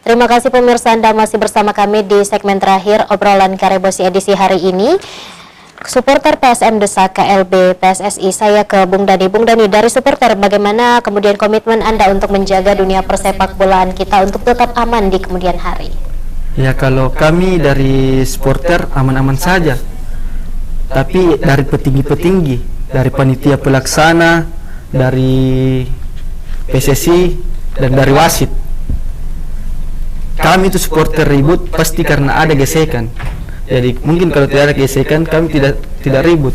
Terima kasih pemirsa, Anda masih bersama kami di segmen terakhir obrolan Karebosi edisi hari ini. Supporter PSM desak KLB PSSI. Saya ke Bung Dani. Bung Dani, dari supporter, bagaimana kemudian komitmen Anda untuk menjaga dunia persepak bolaan kita untuk tetap aman di kemudian hari? Ya, kalau kami dari supporter aman-aman saja. Tapi dari petinggi-petinggi, dari panitia pelaksana, dari PSSI, dan dari wasit, kami itu supporter ribut pasti karena ada gesekan. Jadi mungkin kalau tidak ada gesekan kami tidak ribut.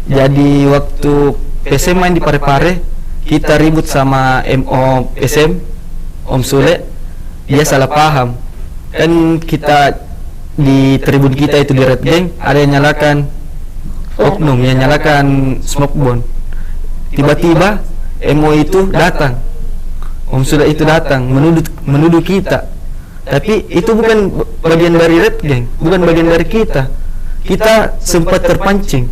Jadi waktu PSM main di Parepare, kita ribut sama MO PSM, Om Sule, dia salah paham. Kan kita di tribun kita itu di Red Gang ada yang nyalakan oknum, yang nyalakan smoke bomb. Tiba-tiba MO itu datang, Om Sule itu datang menuduh kita. Tapi itu bukan bagian dari Red Gang, bukan bagian dari kita. Kita sempat terpancing.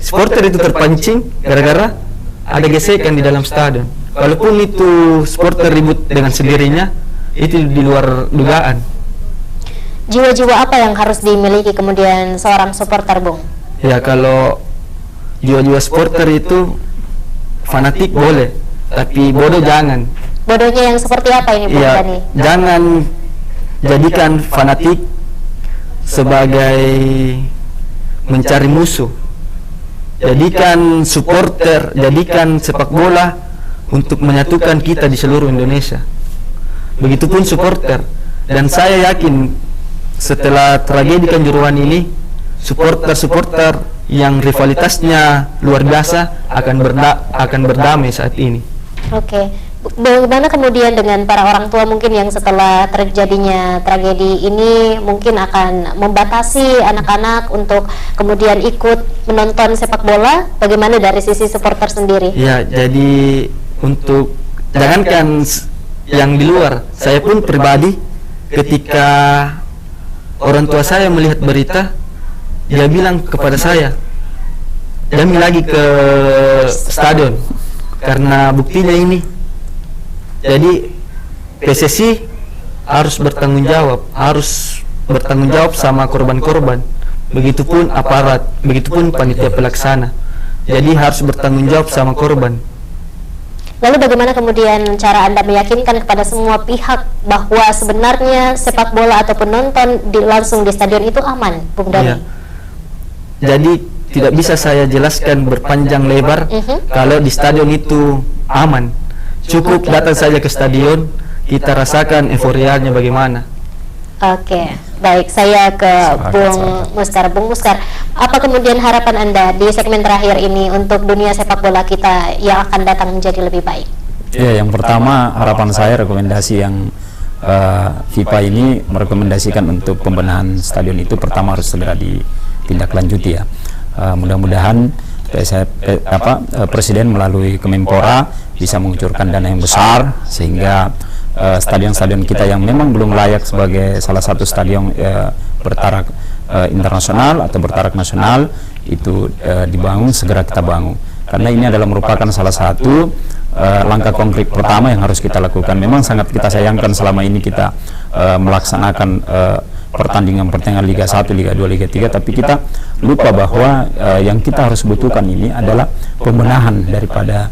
Supporter itu terpancing gara-gara ada gesekan di dalam stadion. Walaupun itu supporter ribut dengan sendirinya, itu di luar dugaan. Jiwa-jiwa apa yang harus dimiliki kemudian seorang supporter, Bung? Ya, kalau jiwa-jiwa supporter itu fanatik boleh, tapi bodoh jangan. Bodohnya yang seperti apa ini, Bung Dani? Jangan jadikan fanatik sebagai mencari musuh. Jadikan supporter, jadikan sepak bola untuk menyatukan kita di seluruh Indonesia. Begitupun supporter. Dan saya yakin setelah tragedi Kanjuruhan ini, supporter-supporter yang rivalitasnya luar biasa akan berdamai saat ini. Oke. Bagaimana kemudian dengan para orang tua mungkin yang setelah terjadinya tragedi ini mungkin akan membatasi anak-anak untuk kemudian ikut menonton sepak bola? Bagaimana dari sisi supporter sendiri? Ya, jadi untuk jangankan yang di luar, saya pun pribadi ketika orang tua saya melihat berita, dia bilang kepada saya, jangan lagi ke stadion karena buktinya ini. Jadi PSSI harus bertanggung jawab sama korban-korban. Begitupun aparat, begitupun panitia pelaksana. Jadi harus bertanggung jawab sama korban. Lalu bagaimana kemudian cara Anda meyakinkan kepada semua pihak bahwa sebenarnya sepak bola ataupun nonton langsung di stadion itu aman, Bung Dani? Ya. Jadi tidak bisa saya jelaskan berpanjang lebar kalau di stadion itu aman. Cukup datang saja ke stadion, kita rasakan euforianya bagaimana. Oke, baik, saya ke Bung Muskar. Bung Muskar, apa kemudian harapan Anda di segmen terakhir ini untuk dunia sepak bola kita yang akan datang menjadi lebih baik? Ya, yang pertama harapan saya rekomendasi yang FIFA ini merekomendasikan untuk pembenahan stadion itu pertama harus segera ditindaklanjuti ya. Mudah-mudahan Presiden melalui Kemenpora bisa mengucurkan dana yang besar sehingga stadion-stadion kita yang memang belum layak sebagai salah satu stadion bertarak internasional atau bertarak nasional itu dibangun, segera kita bangun, karena ini adalah merupakan salah satu langkah konkret pertama yang harus kita lakukan. Memang sangat kita sayangkan selama ini kita melaksanakan pertandingan Liga 1, Liga 2, Liga 3, tapi kita lupa bahwa yang kita harus butuhkan ini adalah pembenahan daripada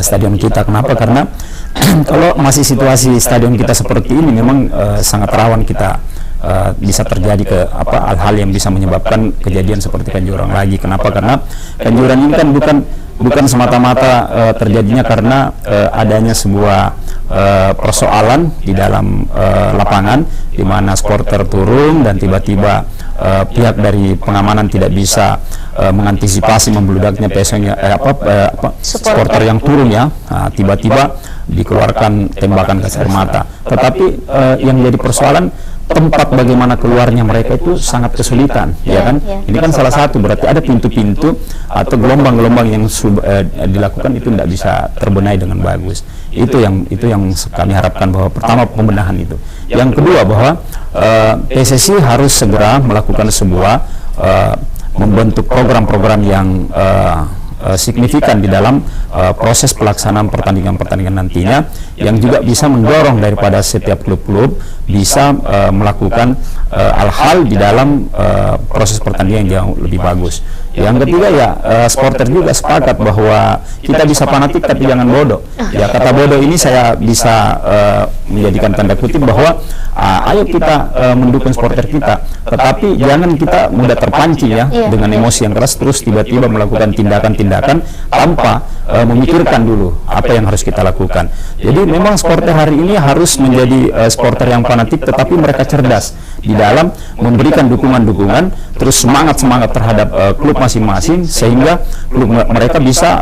stadion kita. Kenapa? Karena kalau masih situasi stadion kita seperti ini memang sangat rawan kita bisa terjadi hal-hal yang bisa menyebabkan kejadian seperti Kanjuruhan lagi. Kenapa? Karena Kanjuruhan ini kan bukan semata-mata terjadinya karena adanya sebuah persoalan di dalam lapangan di mana supporter turun dan tiba-tiba pihak dari pengamanan tidak bisa mengantisipasi membludaknya supporter yang turun ya. Tiba-tiba dikeluarkan tembakan gas air mata. Tetapi yang jadi persoalan tempat bagaimana keluarnya mereka itu sangat kesulitan, ya kan? Ini kan salah satu, berarti ada pintu-pintu atau gelombang-gelombang yang dilakukan itu tidak bisa terbenahi dengan bagus. Itu yang kami harapkan, bahwa pertama pembenahan itu. Yang kedua bahwa PSSI harus segera melakukan sebuah membentuk program-program yang signifikan di dalam proses pelaksanaan pertandingan-pertandingan nantinya, yang juga bisa mendorong daripada setiap klub-klub bisa melakukan hal-hal di dalam proses pertandingan yang jauh lebih bagus. Yang ketiga ya, supporter juga sepakat bahwa kita bisa fanatik tapi jangan bodoh. Ya, kata bodoh ini saya bisa menjadikan tanda kutip bahwa ayo kita mendukung supporter kita, tetapi jangan kita mudah terpancing ya dengan emosi yang keras terus tiba-tiba melakukan tindakan-tindakan tanpa memikirkan dulu apa yang harus kita lakukan. Jadi memang supporter hari ini harus menjadi supporter yang fanatik, tetapi mereka cerdas di dalam memberikan dukungan-dukungan, terus semangat-semangat terhadap klub masing-masing, sehingga klub mereka bisa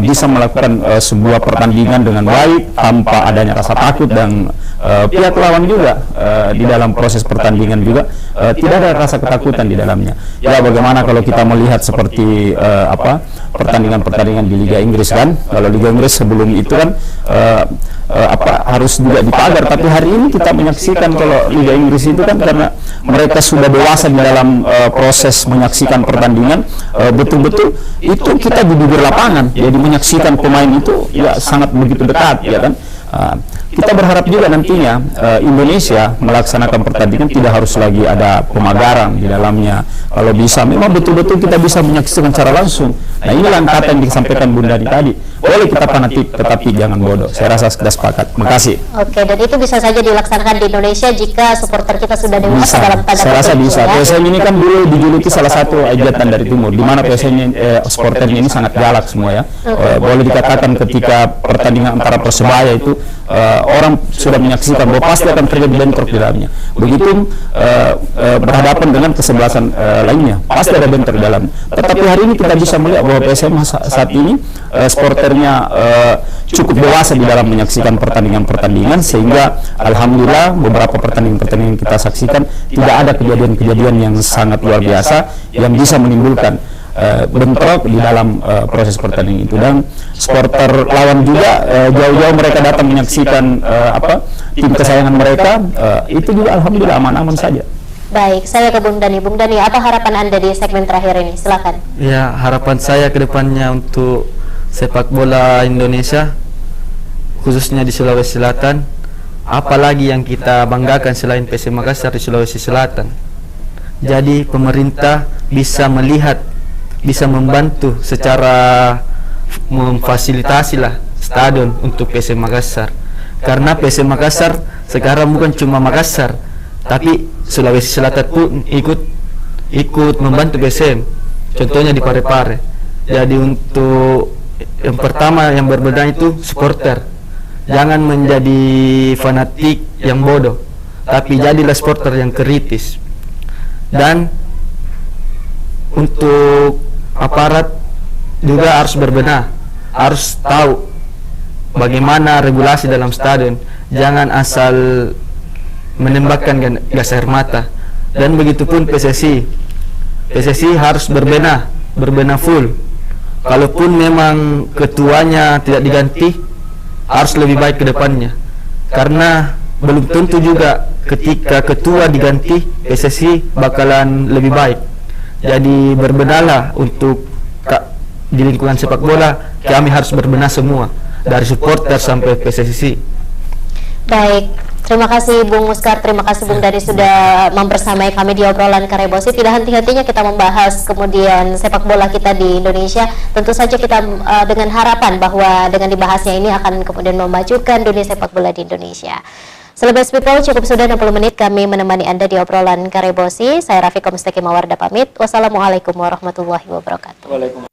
bisa melakukan sebuah pertandingan dengan baik tanpa adanya rasa takut, dan pihak lawan juga di dalam proses pertandingan juga tidak ada rasa ketakutan di dalamnya. Ya, bagaimana kalau kita melihat seperti pertandingan-pertandingan di Liga Inggris kan, kalau Liga Inggris sebelum itu kan harus juga dipagar, tapi hari ini kita menyaksikan kalau Liga Inggris itu kan karena mereka sudah dewasa di dalam proses menyaksikan pertandingan, betul-betul itu kita di bibir lapangan, jadi menyaksikan pemain itu ya sangat begitu dekat ya kan. Kita berharap juga nantinya Indonesia melaksanakan pertandingan tidak harus lagi ada pemagaran di dalamnya. Kalau bisa memang betul-betul kita bisa menyaksikan secara langsung. Nah, inilah kata yang disampaikan Bunda tadi. Boleh kita fanatik tetapi jangan bodoh. Saya rasa sudah sepakat. Makasih. Oke, dan itu bisa saja dilaksanakan di Indonesia jika supporter kita sudah dewasa dalam tanda saya rasa bisa. ya. PSM ini kan dulu dijuluki salah satu ajatan dari timur, di mana PSM supporternya ini sangat galak semua ya. Boleh dikatakan ketika pertandingan antara Persebaya itu orang sudah menyaksikan bahwa pasti akan terjadi bentrok di dalamnya. Begitu berhadapan dengan kesebelasan lainnya, pasti ada bentrok di dalamnya. Tetapi hari ini kita bisa melihat bahwa PSM saat ini supporternya cukup dewasa di dalam menyaksikan pertandingan-pertandingan, sehingga alhamdulillah beberapa pertandingan-pertandingan kita saksikan tidak ada kejadian-kejadian yang sangat luar biasa yang bisa menimbulkan bentrok di dalam proses pertandingan itu. Dan supporter lawan juga jauh-jauh mereka datang menyaksikan tim kesayangan mereka, itu juga alhamdulillah aman-aman saja. Baik, saya ke Bung Dani. Bung Dani, apa harapan Anda di segmen terakhir ini? Silakan. Ya, harapan saya ke depannya untuk sepak bola Indonesia, khususnya di Sulawesi Selatan, apalagi yang kita banggakan selain PSM Makassar di Sulawesi Selatan. Jadi pemerintah bisa melihat, bisa membantu secara memfasilitasi lah stadion untuk PSM Makassar, karena PSM Makassar sekarang bukan cuma Makassar, tapi Sulawesi Selatan pun ikut membantu PSM, contohnya di Parepare. Jadi untuk yang pertama yang berbeda itu supporter, jangan menjadi fanatik yang bodoh, tapi jadilah supporter yang kritis. Dan untuk aparat juga harus berbenah, harus tahu bagaimana regulasi dalam stadion, jangan asal menembakkan gas air mata. Dan begitupun PSSI harus berbenah full. Kalaupun memang ketuanya tidak diganti, harus lebih baik ke depannya, karena belum tentu juga ketika ketua diganti PSSI bakalan lebih baik. Jadi berbenahlah untuk di lingkungan sepak bola, kami harus berbenah semua, dari supporter sampai PSSI. Baik, terima kasih Bung Muskar, terima kasih Bung Dani sudah membersamai kami di obrolan Karebosi. Tidak henti-hentinya kita membahas kemudian sepak bola kita di Indonesia. Tentu saja kita dengan harapan bahwa dengan dibahasnya ini akan kemudian memajukan dunia sepak bola di Indonesia. Selebas people, cukup sudah 60 menit kami menemani Anda di obrolan Karebosi. Saya Rafiq Mustaqim Mawarda pamit. Wassalamualaikum warahmatullahi wabarakatuh.